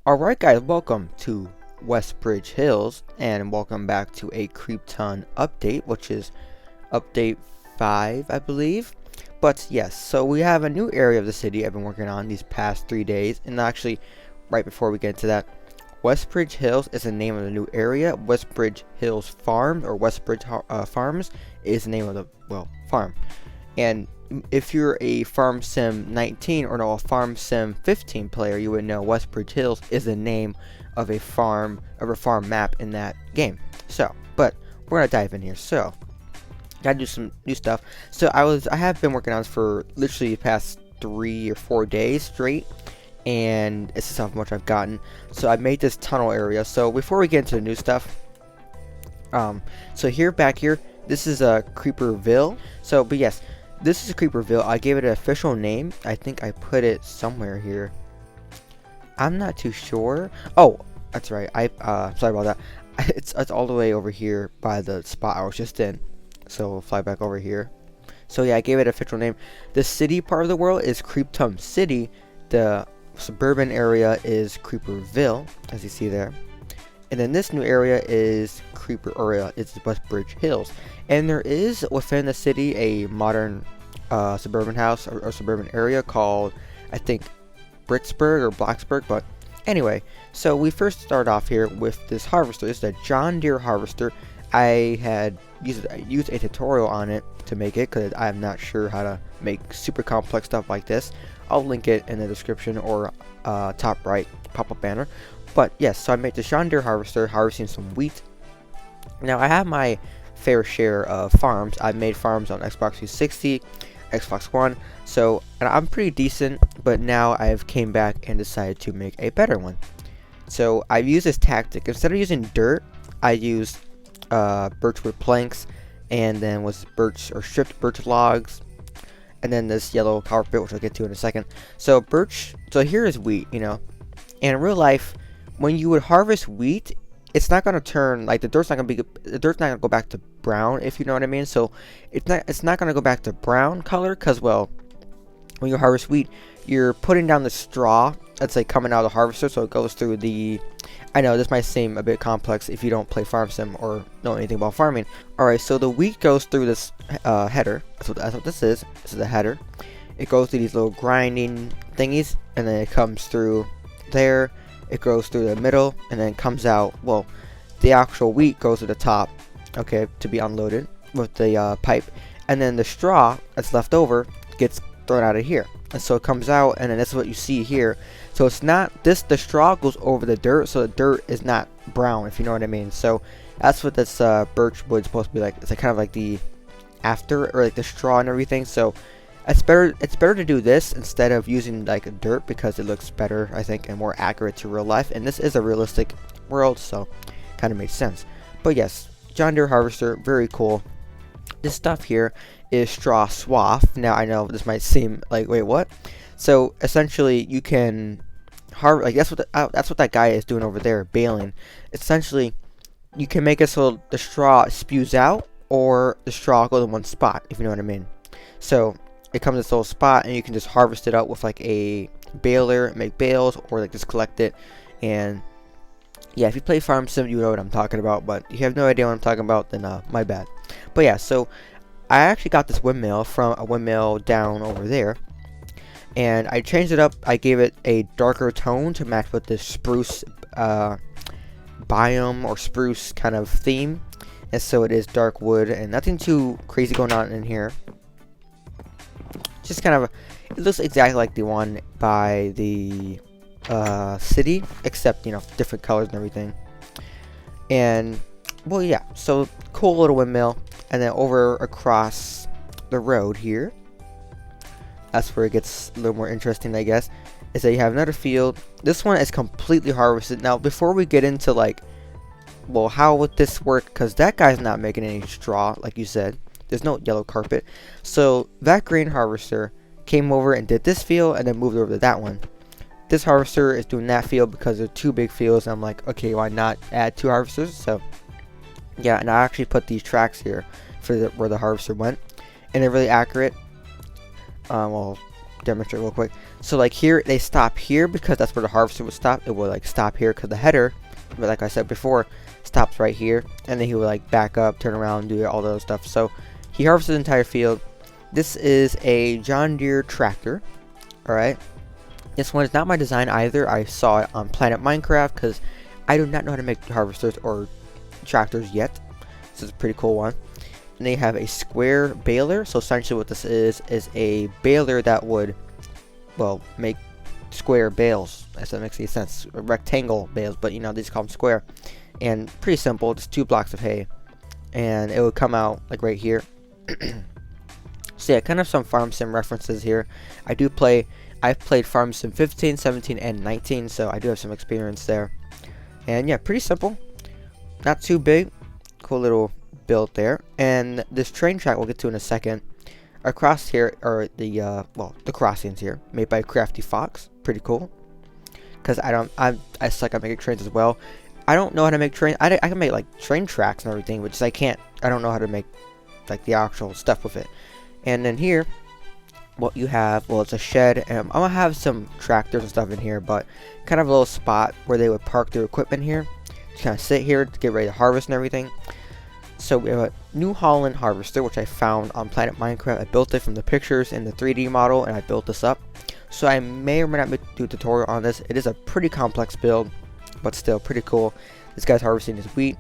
Alright guys, welcome to Westbridge Hills, and welcome back to a Creeptone update, which is update 5, I believe. But yes, so we have a new area of the city I've been working on these past 3 days, and actually, right before we get to that, Westbridge Hills is the name of the new area. Westbridge Hills Farm, or Westbridge Farms, is the name of the, farm. And if you're a Farm Sim 19 or no, a Farm Sim 15 player, you would know Westbridge Hills is the name of a farm map in that game. So, but we're gonna dive in here. So, gotta do some new stuff. So I have been working on this for literally the past 3 or 4 days straight, and it's just how much I've gotten. So I made this tunnel area. So before we get into the new stuff, so back here, this is a Creeperville. So, but yes. This is Creeperville. I gave it an official name. I think I put it somewhere here. I'm not too sure. Oh, that's right. Sorry about that. It's all the way over here by the spot I was just in. So we'll fly back over here. So yeah, I gave it an official name. The city part of the world is Creeptone City. The suburban area is Creeperville, as you see there. And then this new area is it's Westbridge Hills. And there is within the city a modern suburban house or suburban area called, I think, Britsburg or Blacksburg. But anyway, so we first start off here with this harvester. This is a John Deere harvester. I had used a tutorial on it to make it because I'm not sure how to make super complex stuff like this. I'll link it in the description or top right pop-up banner. But yes, so I made the John Deere harvester, harvesting some wheat. Now I have my fair share of farms. I've made farms on Xbox 360, Xbox One, so and I'm pretty decent, but now I've came back and decided to make a better one. So I've used this tactic. Instead of using dirt, I used birchwood planks, and then was stripped birch logs, and then this yellow carpet, which I'll get to in a second. So here is wheat, and in real life, when you would harvest wheat, it's not gonna turn, like, the dirt's not gonna go back to brown, if you know what I mean. So it's not gonna go back to brown color, because, well, when you harvest wheat, you're putting down the straw that's like coming out of the harvester, so it goes through the, I know this might seem a bit complex if you don't play Farm Sim or know anything about farming. Alright, so the wheat goes through this header. That's what this is. This is the header. It goes through these little grinding thingies, and then it comes through there. It goes through the middle, and then comes out. Well, the actual wheat goes to the top, okay, to be unloaded with the pipe, and then the straw that's left over gets thrown out of here, and so it comes out, and then that's what you see here. So it's not this. The straw goes over the dirt, so the dirt is not brown, if you know what I mean. So that's what this birch wood is supposed to be like. It's like kind of like the after, or like the straw and everything. So it's better to do this instead of using like dirt, because it looks better, I think, and more accurate to real life. And this is a realistic world, so kind of makes sense. But yes, John Deere harvester, very cool. This stuff here is straw swath. Now I know this might seem like, wait, what? So essentially, you can harvest, like that's what that guy is doing over there, baling. Essentially, you can make it so the straw spews out, or the straw goes in one spot, if you know what I mean. So it comes in this little spot, and you can just harvest it out with like a baler, make bales, or like just collect it. And yeah, if you play Farm Sim, you know what I'm talking about. But if you have no idea what I'm talking about, then my bad. But yeah, so I actually got this windmill from a windmill down over there, and I changed it up. I gave it a darker tone to match with the spruce biome or spruce kind of theme, and so it is dark wood and nothing too crazy going on in here. Just kind of, it looks exactly like the one by the city, except different colors and everything. And well, yeah, so cool little windmill. And then over across the road here, that's where it gets a little more interesting, I guess, is that you have another field. This one is completely harvested. Now, before we get into like, well, how would this work? Because that guy's not making any straw, like you said. There's no yellow carpet. So that grain harvester came over and did this field, and then moved over to that one. This harvester is doing that field because they're two big fields. And I'm like, okay, why not add 2 harvesters? So yeah, and I actually put these tracks here for where the harvester went, and they're really accurate. Well, demonstrate real quick. So like here, they stop here because that's where the harvester would stop. It would like stop here because the header, but like I said before, stops right here, and then he would like back up, turn around, do all the other stuff. So he harvests the entire field. This is a John Deere tractor. Alright. This one is not my design either. I saw it on Planet Minecraft because I do not know how to make harvesters or tractors yet. This is a pretty cool one. And they have a square baler. So essentially what this is a baler that would, well, make square bales. If that makes any sense. Rectangle bales, but you know, they just call them square. And pretty simple, just 2 blocks of hay. And it would come out like right here. So yeah, kind of some Farm Sim references here. I've played Farm Sim 15, 17, and 19, so I do have some experience there. And yeah, pretty simple. Not too big. Cool little build there. And this train track we'll get to in a second. Across here are the the crossings here, made by Crafty Fox. Pretty cool. Because I suck at making trains as well. I don't know how to make trains. I can make like train tracks and everything, which is I don't know how to make like the actual stuff with it. And then here, what you have, well, it's a shed, and I'm gonna have some tractors and stuff in here, but kind of a little spot where they would park their equipment here. Just kind of sit here to get ready to harvest and everything. So we have a New Holland harvester, which I found on Planet Minecraft. I built it from the pictures and the 3D model, and I built this up. So I may or may not do a tutorial on this. It is a pretty complex build, but still pretty cool. This guy's harvesting his wheat,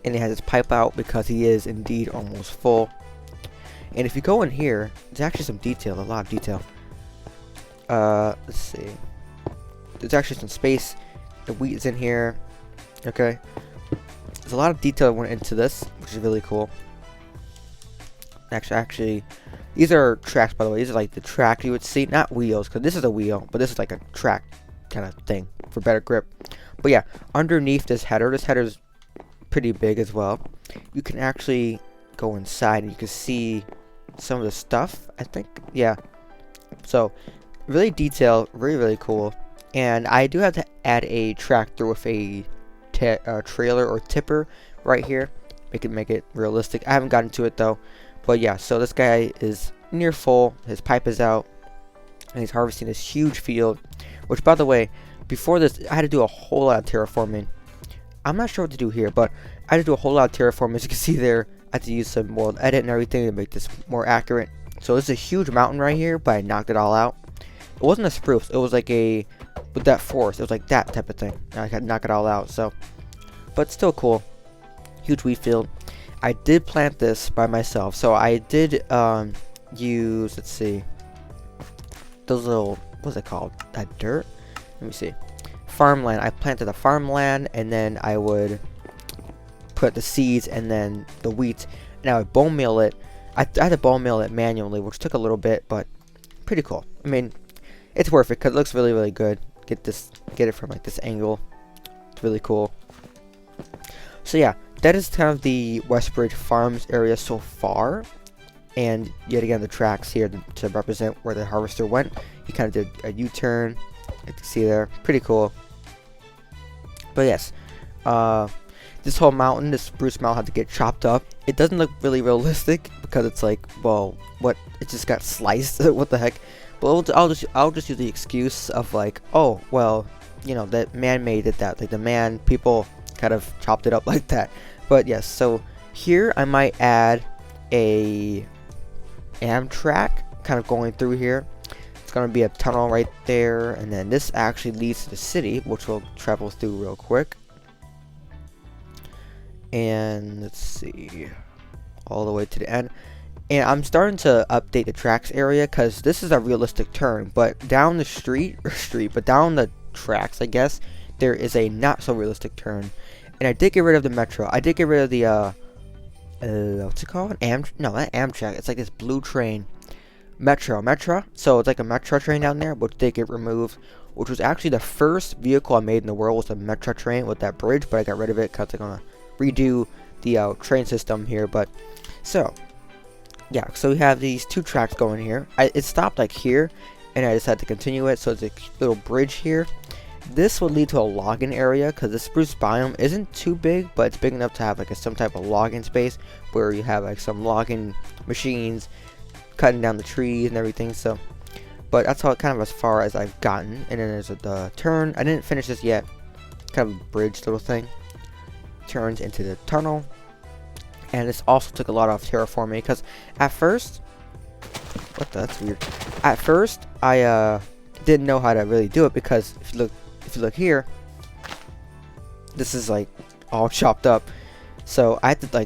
and he has his pipe out because he is indeed almost full. And if you go in here, there's actually some detail, a lot of detail. Let's see. There's actually some space. The wheat is in here. Okay. There's a lot of detail that went into this, which is really cool. Actually, these are tracks, by the way. These are like the track you would see, not wheels, because this is a wheel, but this is like a track kind of thing for better grip. But yeah, underneath this header's pretty big as well. You can actually go inside and you can see some of the stuff, I think. Yeah. So, really detailed, really cool. And I do have to add a tractor with a trailer or tipper right here. Make it realistic. I haven't gotten to it though. But yeah, so this guy is near full. His pipe is out. And he's harvesting this huge field. Which, by the way, before this, I had to do a whole lot of terraforming. I'm not sure what to do here, but I had to do a whole lot of terraforming. As you can see there, I had to use some more edit and everything to make this more accurate. So this is a huge mountain right here, but I knocked it all out. It wasn't a spruce. It was like a, with that forest, it was like that type of thing. I could knock it all out, so. But still cool. Huge wheat field. I did plant this by myself. So I did use, let's see, those little, what's it called? That dirt? Let me see. Farmland. I planted the farmland, and then I would put the seeds and then the wheat, and I would bone meal it. I had to bone meal it manually, which took a little bit, but pretty cool. I mean, it's worth it because it looks really good. Get it from like this angle. It's really cool. So yeah, that is kind of the Westbridge Farms area so far. And yet again, the tracks here to represent where the harvester went. He kind of did a U-turn. You can see there, pretty cool. But yes, this whole mountain, this spruce mountain, had to get chopped up. It doesn't look really realistic because it's like, well, what? It just got sliced. What the heck? But I'll just use the excuse of like, oh, well, you know, that man made it that, like the people kind of chopped it up like that. But yes, so here I might add a Amtrak kind of going through here. It's going to be a tunnel right there, and then this actually leads to the city, which we'll travel through real quick. And let's see, all the way to the end. And I'm starting to update the tracks area because this is a realistic turn, but down the but down the tracks, I guess, there is a not so realistic turn. And I did get rid of the metro. I did get rid of the what's it called? No, not Amtrak. It's like this blue train. Metro. So it's like a metro train down there, which did get removed. Which was actually the first vehicle I made in the world, was the metro train with that bridge, but I got rid of it because they're gonna redo the train system here. But so yeah, so we have these two tracks going here. It stopped like here, and I decided to continue it. So it's a little bridge here. This would lead to a logging area because the spruce biome isn't too big, but it's big enough to have like some type of logging space where you have like some logging machines cutting down the trees and everything. So But that's how kind of as far as I've gotten. And then there's the turn. I didn't finish this yet. Kind of a bridge little thing. Turns into the tunnel. And this also took a lot of terraforming because at first, that's weird. At first, I didn't know how to really do it because if you look here, this is like all chopped up. So I had to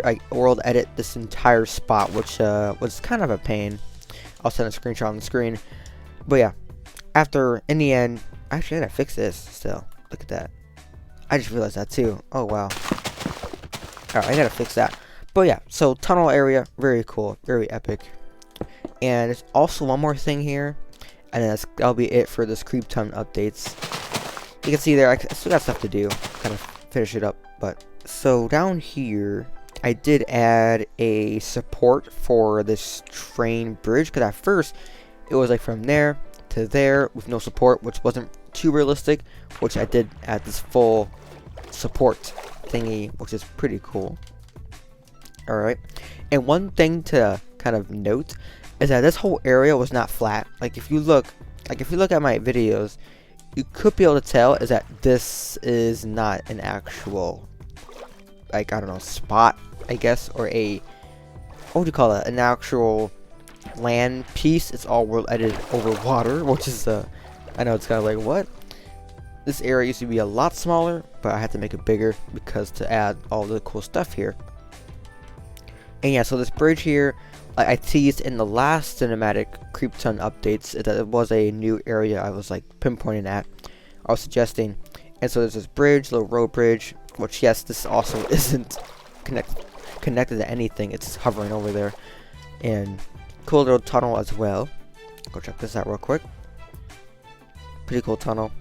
like world edit this entire spot, which was kind of a pain. I'll send a screenshot on the screen. But yeah, in the end, actually I gotta fix this still. Look at that. I just realized that too. Oh wow. Alright, I gotta fix that. But yeah, so tunnel area, very cool, very epic. And there's also one more thing here, and then that'll be it for this Creeptone updates. You can see there, I still got stuff to do, kind of finish it up. But so down here, I did add a support for this train bridge, because at first it was like from there to there with no support, which wasn't too realistic. Which I did add this full support thingy, which is pretty cool. Alright, and one thing to kind of note is that this whole area was not flat. Like if you look at my videos, you could be able to tell is that this is not an actual, like, I don't know, spot, I guess, or a, what would you call it, an actual land piece. It's all world edited over water, which is I know it's kind of like, what? This area used to be a lot smaller, but I had to make it bigger because to add all the cool stuff here. And yeah, so this bridge here, I teased in the last cinematic Creeptone updates that it was a new area I was like pinpointing at. I was suggesting. And so there's this bridge, little road bridge, which yes, this also isn't connected to anything. It's hovering over there. And cool little tunnel as well. Go check this out real quick. Pretty cool tunnel.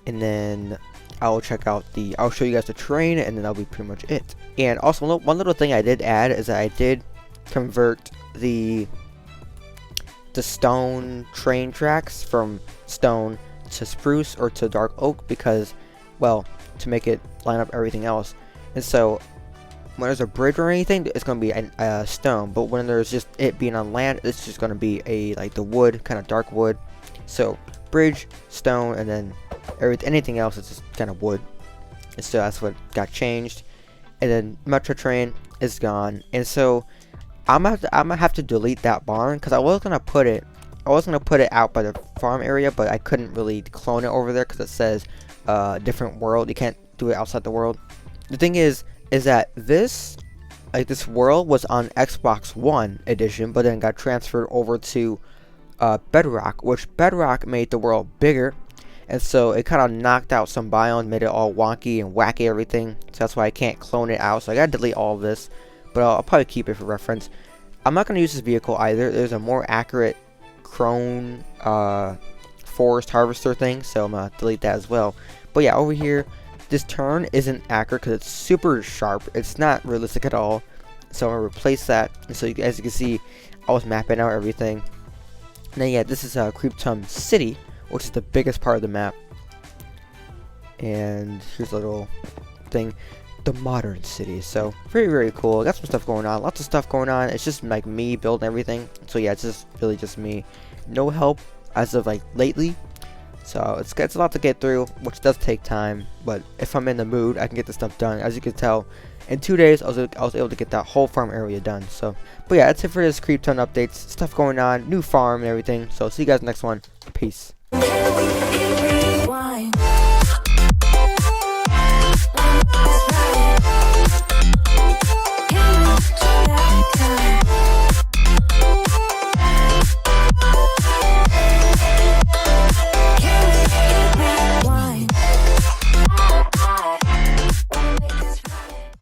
And then I'll show you guys the train, and then that'll be pretty much it. And also one little thing I did add is that I did convert the stone train tracks from stone to spruce or to dark oak because, well, to make it line up everything else. And so when there's a bridge or anything, it's going to be a stone, but when there's just it being on land, it's just going to be like the wood, kind of dark wood. So bridge, stone, and then anything else is just kind of wood. And so that's what got changed. And then metro train is gone, and so I'm gonna have to delete that barn because I was gonna put it out by the farm area, but I couldn't really clone it over there because it says different world. You can't do it outside the world. The thing is that this world was on Xbox One edition, but then got transferred over to Bedrock, which Bedrock made the world bigger. And so it kind of knocked out some biomes, made it all wonky and wacky everything. So that's why I can't clone it out. So I gotta delete all of this. But I'll probably keep it for reference. I'm not gonna use this vehicle either. There's a more accurate crone forest harvester thing. So I'm gonna delete that as well. But yeah, over here, this turn isn't accurate because it's super sharp. It's not realistic at all. So I'm gonna replace that. And so as you can see, I was mapping out everything. And then yeah, this is Creeptone City, which is the biggest part of the map. And here's a little thing, the modern city. So very, very cool. Got some stuff going on, lots of stuff going on. It's just like me building everything. So yeah, it's just really just me, no help as of like lately. So it's a lot to get through, which does take time, but if I'm in the mood, I can get this stuff done. As you can tell, in 2 days I was able to get that whole farm area done. So but yeah, that's it for this Creeptone updates. Stuff going on, new farm and everything. So see you guys next one. Peace.